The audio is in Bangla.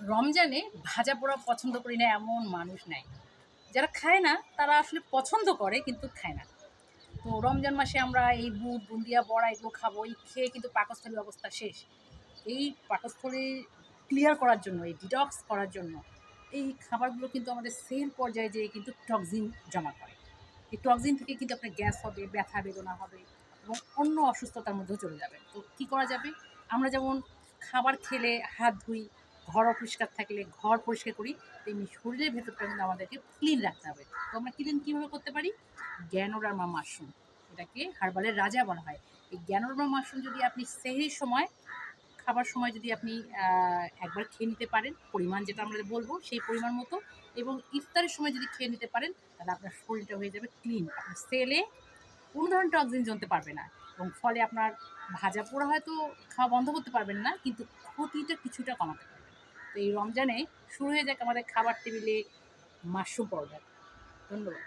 রমজানে ভাজা পোড়া পছন্দ করি না এমন মানুষ নাই। যারা খায় না তারা আসলে পছন্দ করে কিন্তু খায় না। তো রমজান মাসে আমরা এই বুট, বুন্দিয়া, বড়া এগুলো খাবো। এই খেয়ে কিন্তু পাকস্থলীর অবস্থা শেষ। এই পাকস্থলী ক্লিয়ার করার জন্য, এই ডিটক্স করার জন্য এই খাবারগুলো কিন্তু আমাদের সেল পর্যায়ে যেয়ে কিন্তু টক্সিন জমা করে। এই টক্সিন থেকে কিন্তু আপনার গ্যাস হবে, ব্যথা বেদনা হবে এবং অন্য অসুস্থতার মধ্যেও চলে যাবে। তো কী করা যাবে? আমরা যেমন খাবার খেলে হাত ধুই, ঘর অপরিষ্কার থাকলে ঘর পরিষ্কার করি, তেমনি শরীরের ভেতরটা কিন্তু আমাদেরকে ক্লিন রাখতে হবে। তো আমরা ক্লিন কীভাবে করতে পারি? গ্যানোডার্মা মাশরুম, এটাকে হার্বালের রাজা বলা হয়। এই গ্যানোডার্মা মাশরুম যদি আপনি সেহরির সময়, খাবার সময় যদি আপনি একবার খেয়ে নিতে পারেন, পরিমাণ যেটা আমরা বলবো সেই পরিমাণ মতো, এবং ইফতারের সময় যদি খেয়ে নিতে পারেন, তাহলে আপনার শরীরটা হয়ে যাবে ক্লিন। আপনার সেলে কোনো ধরনের টক্সিন জমতে পারবে না, এবং ফলে আপনার ভাজা পোড়া হয়তো খাওয়া বন্ধ করতে পারবেন না, কিন্তু ক্ষতিটা কিছুটা কমাতে পারবেন। তো এই রমজানে শুরু হয়ে যাক আমাদের খাবার টেবিলে মাশরুম পাউডার। ধন্যবাদ।